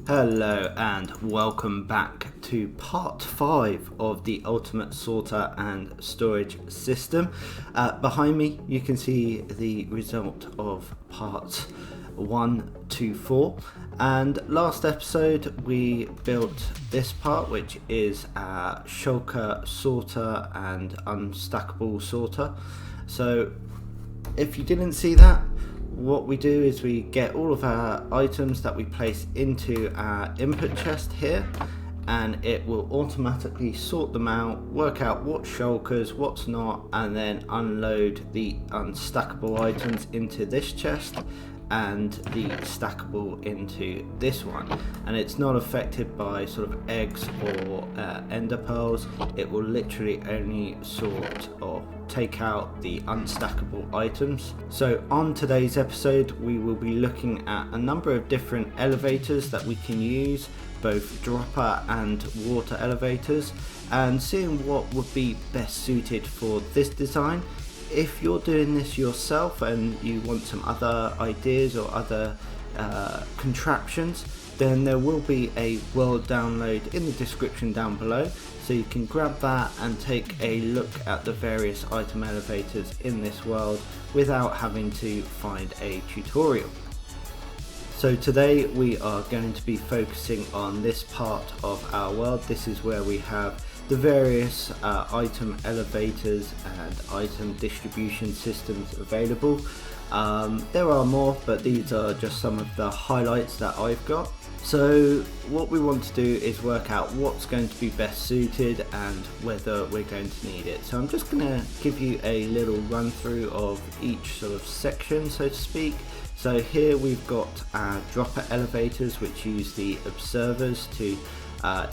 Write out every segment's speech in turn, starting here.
Hello and welcome back to part 5 of the ultimate sorter and storage system. Behind me you can see the result of parts 1 to 4, and last episode we built this part, which is a shulker sorter and unstackable sorter. So if you didn't see that, what we do is we get all of our items that we place into our input chest here, and it will automatically sort them out, work out what's shulkers, what's not, and then unload the unstackable items into this chest and the stackable into this one. And it's not affected by sort of eggs or ender pearls. It will literally only sort or take out the unstackable items. So on today's episode we will be looking at a number of different elevators that we can use, both dropper and water elevators, and seeing what would be best suited for this design. If you're doing this yourself and you want some other ideas or other contraptions, then there will be a world download in the description down below, so you can grab that and take a look at the various item elevators in this world without having to find a tutorial. So today we are going to be focusing on this part of our world. This is where we have the various item elevators and item distribution systems available. There are more, but these are just some of the highlights that I've got. So what we want to do is work out what's going to be best suited and whether we're going to need it. So I'm just going to give you a little run through of each sort of section, so to speak. So here we've got our dropper elevators, which use the observers to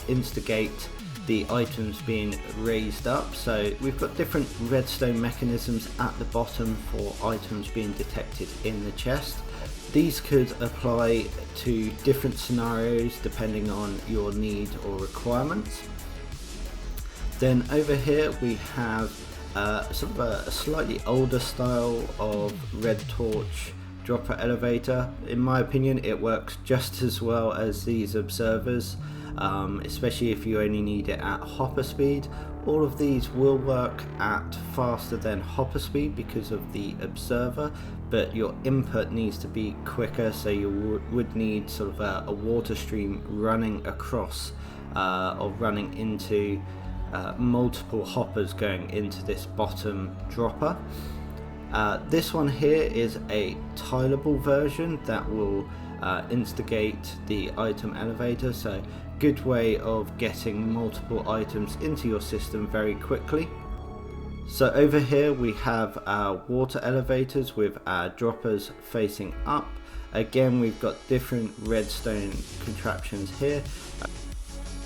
instigate the items being raised up. So we've got different redstone mechanisms at the bottom for items being detected in the chest. These could apply to different scenarios depending on your need or requirements. Then over here we have sort of a slightly older style of red torch dropper elevator. In my opinion, it works just as well as these observers, especially if you only need it at hopper speed. All of these will work at faster than hopper speed because of the observer, but your input needs to be quicker, so you would need sort of a water stream running across or running into multiple hoppers going into this bottom dropper. This one here is a tileable version that will instigate the item elevator, so good way of getting multiple items into your system very quickly. So over here we have our water elevators with our droppers facing up. Again, we've got different redstone contraptions here.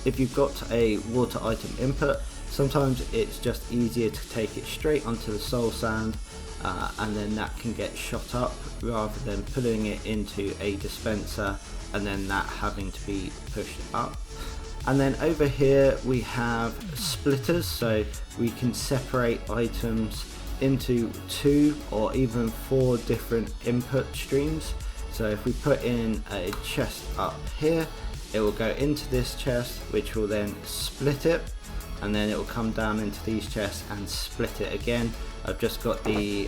If you've got a water item input, sometimes it's just easier to take it straight onto the soul sand, and then that can get shot up rather than putting it into a dispenser and then that having to be pushed up. And then over here we have splitters, so we can separate items into 2 or even 4 different input streams. So if we put in a chest up here, it will go into this chest, which will then split it, and then it will come down into these chests and split it again. I've just got the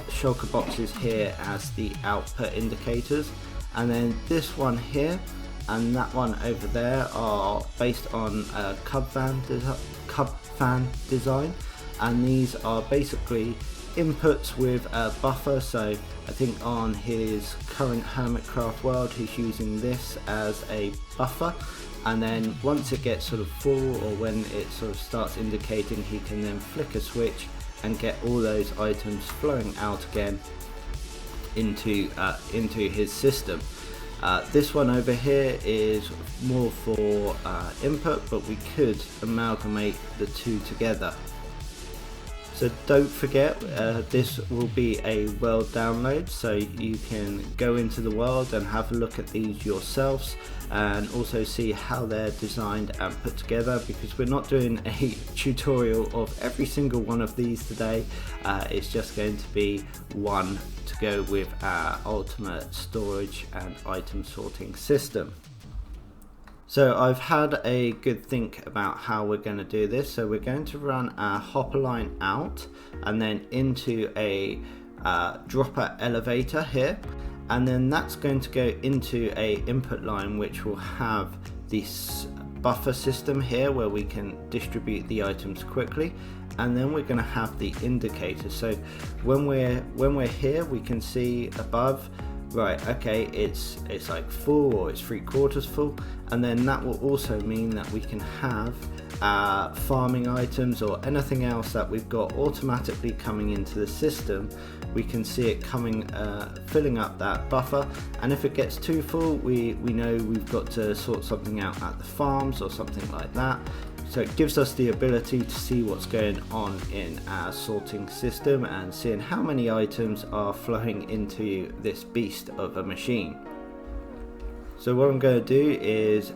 shulker boxes here as the output indicators, and then this one here and that one over there are based on a cub fan design, and these are basically inputs with a buffer. So I think on his current Hermitcraft world he's using this as a buffer, and then once it gets sort of full, or when it sort of starts indicating, he can then flick a switch and get all those items flowing out again into his system. This one over here is more for input, but we could amalgamate the two together. So don't forget, this will be a world download, so you can go into the world and have a look at these yourselves and also see how they're designed and put together, because we're not doing a tutorial of every single one of these today. It's just going to be one to go with our ultimate storage and item sorting system. So I've had a good think about how we're going to do this. So we're going to run our hopper line out and then into a dropper elevator here, and then that's going to go into a input line which will have this buffer system here where we can distribute the items quickly, and then we're going to have the indicator. So when we're here, we can see above, right, okay, it's like full or it's 3/4 full, and then that will also mean that we can have farming items or anything else that we've got automatically coming into the system. We can see it coming, filling up that buffer, and if it gets too full, we know we've got to sort something out at the farms or something like that. So it gives us the ability to see what's going on in our sorting system and seeing how many items are flowing into this beast of a machine. So what I'm going to do is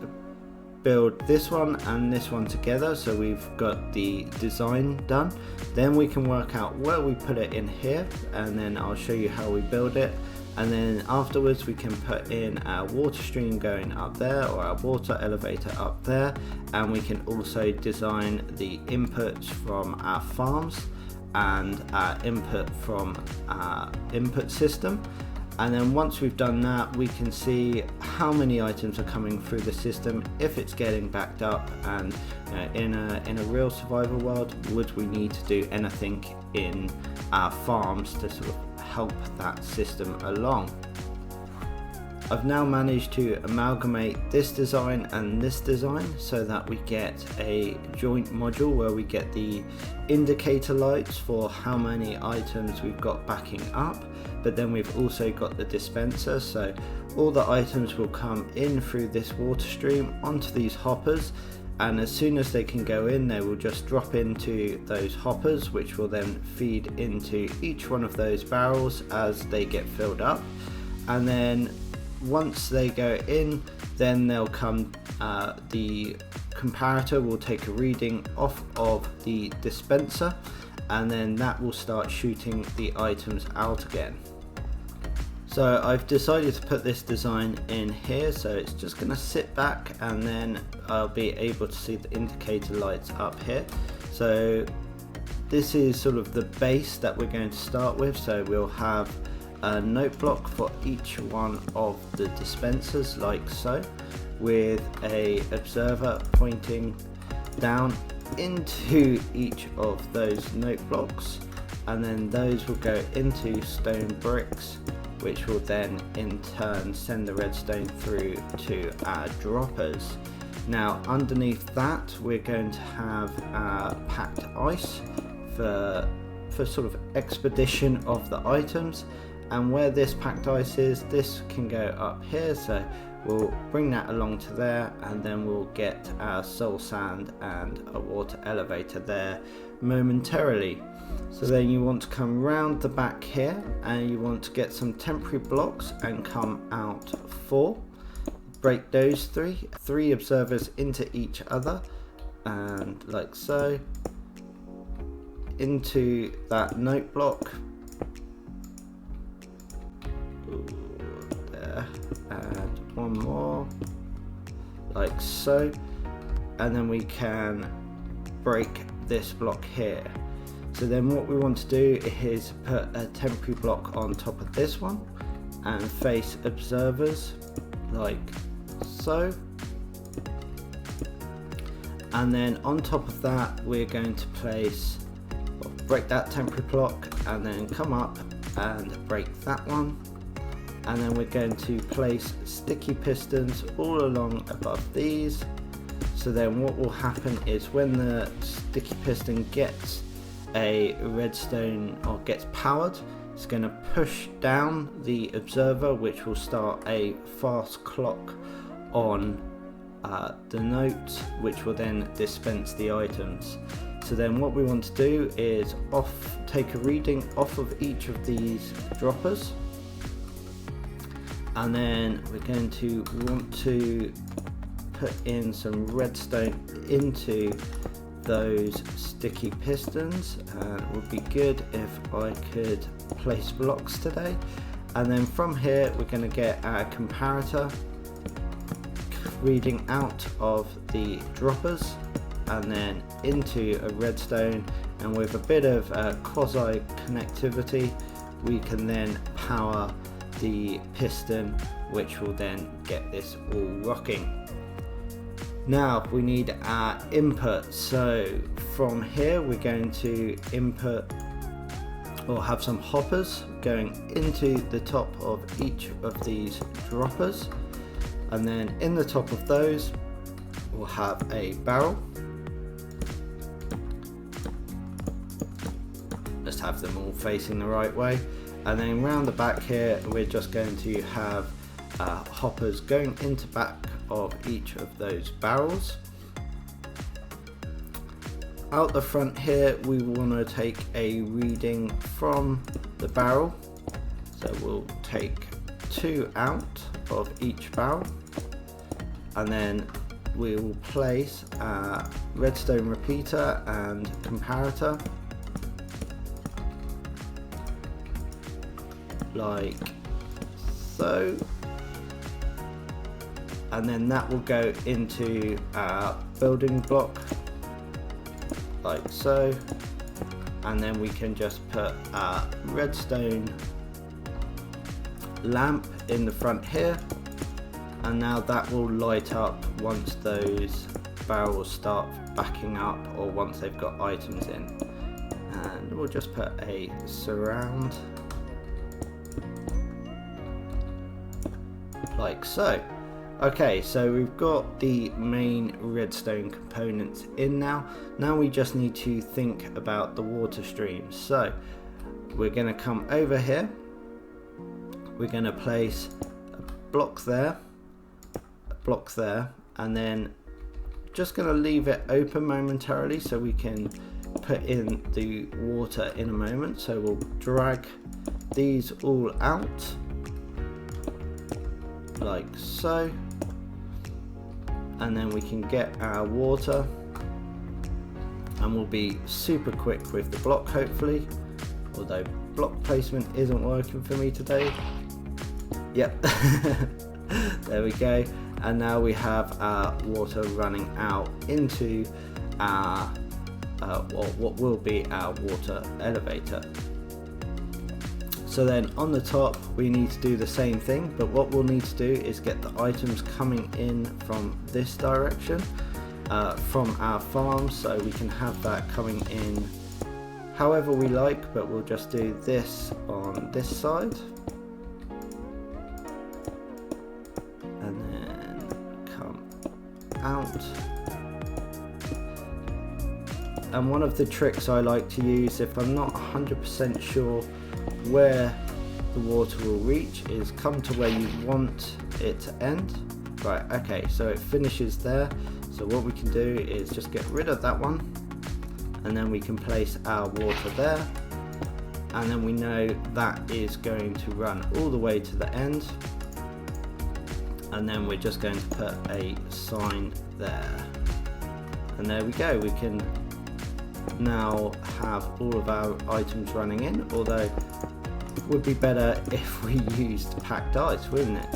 build this one and this one together, so we've got the design done. Then we can work out where we put it in here, and then I'll show you how we build it. And then afterwards we can put in our water stream going up there, or our water elevator up there, and we can also design the inputs from our farms and our input from our input system. And then once we've done that, we can see how many items are coming through the system, if it's getting backed up, and in a real survival world, would we need to do anything in our farms to sort of help that system along. I've now managed to amalgamate this design and this design so that we get a joint module where we get the indicator lights for how many items we've got backing up, but then we've also got the dispenser, so all the items will come in through this water stream onto these hoppers, and as soon as they can go in, they will just drop into those hoppers, which will then feed into each one of those barrels as they get filled up. And then once they go in, then they'll come, the comparator will take a reading off of the dispenser, and then that will start shooting the items out again. So I've decided to put this design in here, so it's just going to sit back, and then I'll be able to see the indicator lights up here. So this is sort of the base that we're going to start with. So we'll have a note block for each one of the dispensers, like so, with a observer pointing down into each of those note blocks, and then those will go into stone bricks, which will then in turn send the redstone through to our droppers. Now underneath that, we're going to have our packed ice for sort of expedition of the items. And where this packed ice is, this can go up here, so we'll bring that along to there, and then we'll get our soul sand and a water elevator there momentarily. So then you want to come round the back here, and you want to get some temporary blocks and come out 4. Break those three observers into each other, and like so, into that note block. There, and one more, like so, and then we can break this block here. So then what we want to do is put a temporary block on top of this one and face observers like so, and then on top of that we're going to place, break that temporary block, and then come up and break that one, and then we're going to place sticky pistons all along above these. So then what will happen is when the sticky piston gets a redstone or gets powered, it's going to push down the observer, which will start a fast clock on the note, which will then dispense the items. So then what we want to do is take a reading off of each of these droppers, and then we're going to want to put in some redstone into those sticky pistons. It would be good if I could place blocks today. And then from here we're going to get our comparator, reading out of the droppers and then into a redstone, and with a bit of quasi connectivity we can then power the piston, which will then get this all rocking. Now we need our input, so from here we're going to input or have some hoppers going into the top of each of these droppers, and then in the top of those we'll have a barrel. Let's have them all facing the right way, and then round the back here we're just going to have hoppers going into back of each of those barrels. Out the front here we want to take a reading from the barrel, so we'll take 2 out of each barrel, and then we will place a redstone repeater and comparator like so, and then that will go into our building block like so, and then we can just put a redstone lamp in the front here, and now that will light up once those barrels start backing up or once they've got items in. And we'll just put a surround like so. Okay, so we've got the main redstone components in now. Now we just need to think about the water stream. So we're going to come over here, we're going to place a block there, and then just going to leave it open momentarily so we can put in the water in a moment. So we'll drag these all out like so, and then we can get our water, and we'll be super quick with the block hopefully, although block placement isn't working for me today. Yep. There we go, and now we have our water running out into our what will be our water elevator. So then on the top we need to do the same thing, but what we'll need to do is get the items coming in from this direction, from our farm, so we can have that coming in however we like, but we'll just do this on this side, and then come out. And one of the tricks I like to use if I'm not 100% sure where the water will reach is come to where you want it to end. Right, okay, so it finishes there, so what we can do is just get rid of that one, and then we can place our water there, and then we know that is going to run all the way to the end, and then we're just going to put a sign there, and there we go. We can now have all of our items running in, although it would be better if we used packed ice, wouldn't it?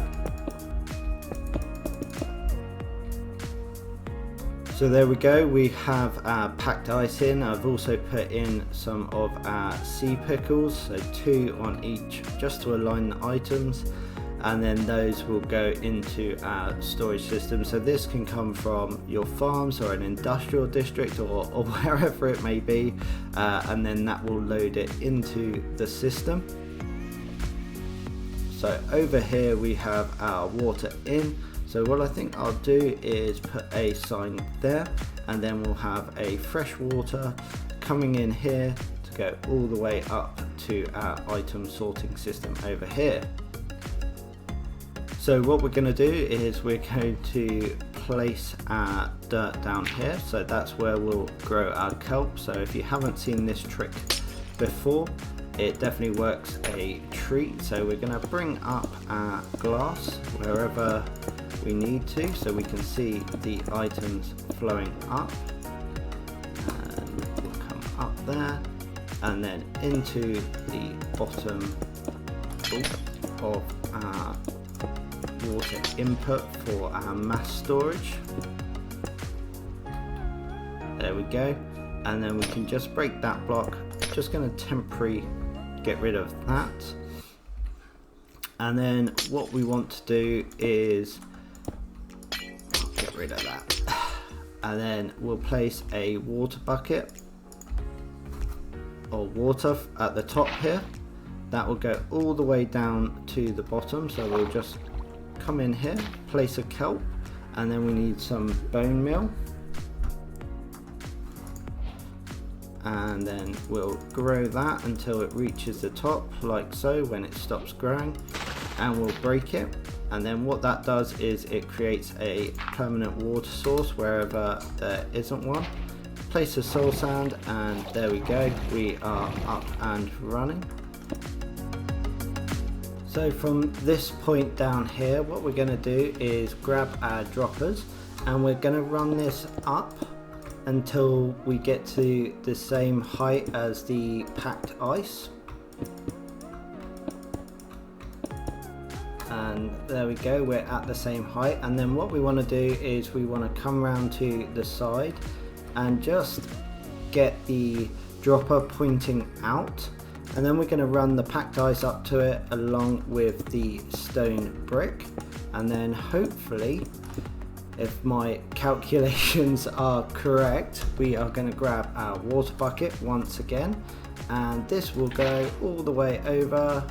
So there we go, we have our packed ice in. I've also put in some of our sea pickles, so 2 on each, just to align the items, and then those will go into our storage system. So this can come from your farms or an industrial district or wherever it may be, and then that will load it into the system. So over here we have our water in, so what I think I'll do is put a sign there, and then we'll have a fresh water coming in here to go all the way up to our item sorting system over here. So what we're going to do is we're going to place our dirt down here, so that's where we'll grow our kelp. So if you haven't seen this trick before, it definitely works a treat. So we're going to bring up our glass wherever we need to, so we can see the items flowing up, and we'll come up there and then into the bottom of our water input for our mass storage. There we go, and then we can just break that block. Just going to temporarily get rid of that, and then what we want to do is get rid of that, and then we'll place a water bucket or water at the top here. That will go all the way down to the bottom, so we'll just come in here, place a kelp, and then we need some bone meal, and then we'll grow that until it reaches the top like so. When it stops growing, and we'll break it, and then what that does is it creates a permanent water source wherever there isn't one. Place a soil sand, and there we go, we are up and running. So from this point down here, what we're going to do is grab our droppers, and we're going to run this up until we get to the same height as the packed ice. And there we go, we're at the same height. And then what we want to do is we want to come round to the side and just get the dropper pointing out, and then we're going to run the packed ice up to it along with the stone brick, and then hopefully, if my calculations are correct, we are going to grab our water bucket once again, and this will go all the way over.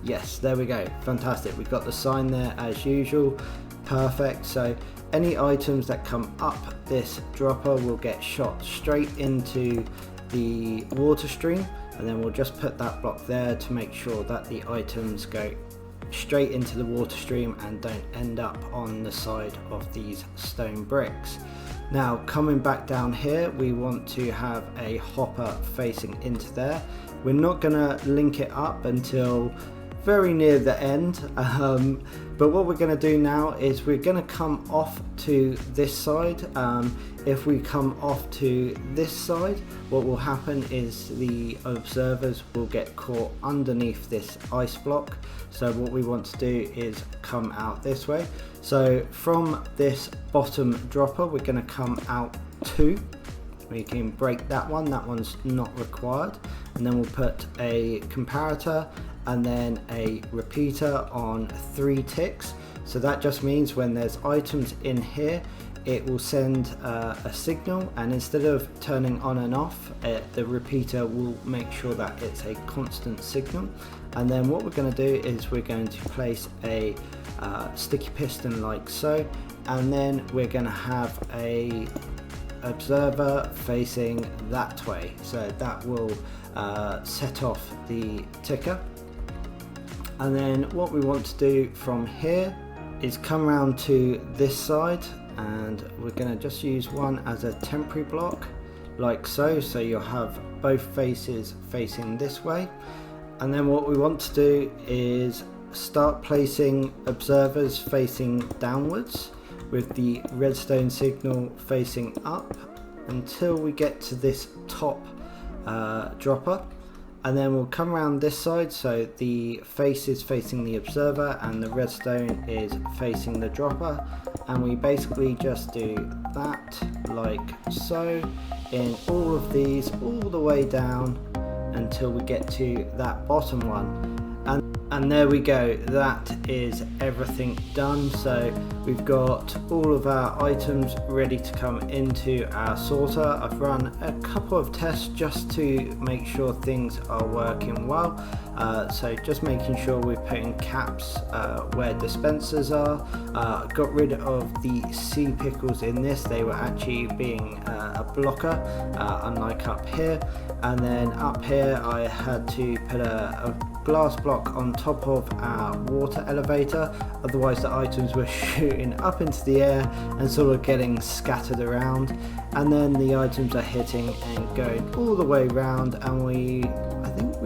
Yes, there we go, fantastic, we've got the sign there as usual, perfect. So any items that come up this dropper will get shot straight into the water stream, and then we'll just put that block there to make sure that the items go straight into the water stream and don't end up on the side of these stone bricks. Now coming back down here, we want to have a hopper facing into there. We're not going to link it up until very near the end, but what we're going to do now is we're going to come off to this side. If we come off to this side, what will happen is the observers will get caught underneath this ice block. So what we want to do is come out this way. So from this bottom dropper, we're going to come out 2. We can break that one's not required, and then we'll put a comparator and then a repeater on 3 ticks. So that just means when there's items in here, it will send a signal, and instead of turning on and off, the repeater will make sure that it's a constant signal. And then what we're going to do is we're going to place a sticky piston like so, and then we're going to have a observer facing that way, so that will set off the ticker. And then what we want to do from here is come around to this side, and we're going to just use one as a temporary block like so, so you'll have both faces facing this way. And then what we want to do is start placing observers facing downwards with the redstone signal facing up until we get to this top dropper, and then we'll come around this side, so the face is facing the observer and the redstone is facing the dropper, and we basically just do that like so in all of these all the way down until we get to that bottom one. And there we go, that is everything done. So we've got all of our items ready to come into our sorter. I've run a couple of tests just to make sure things are working well. So just making sure we're putting caps where dispensers are. Got rid of the sea pickles in this, they were actually being a blocker, unlike up here. And then up here I had to put a glass block on top of our water elevator, otherwise the items were shooting up into the air and sort of getting scattered around, and then the items are hitting and going all the way around, and I think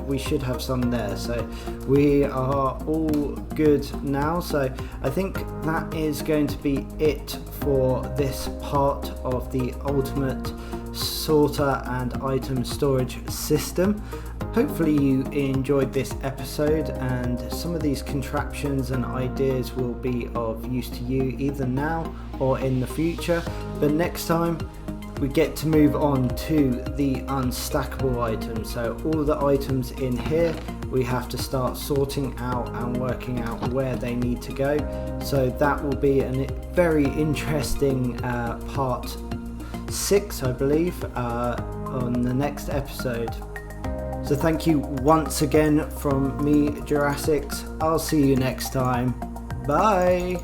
we should have some there, so we are all good now. So I think that is going to be it for this part of the ultimate sorter and item storage system. hopefully you enjoyed this episode, and some of these contraptions and ideas will be of use to you either now or in the future. But next time we get to move on to the unstackable items. So all the items in here we have to start sorting out and working out where they need to go. So that will be a very interesting part 6, I believe, on the next episode. So thank you once again from me, Jurassics. I'll see you next time. Bye.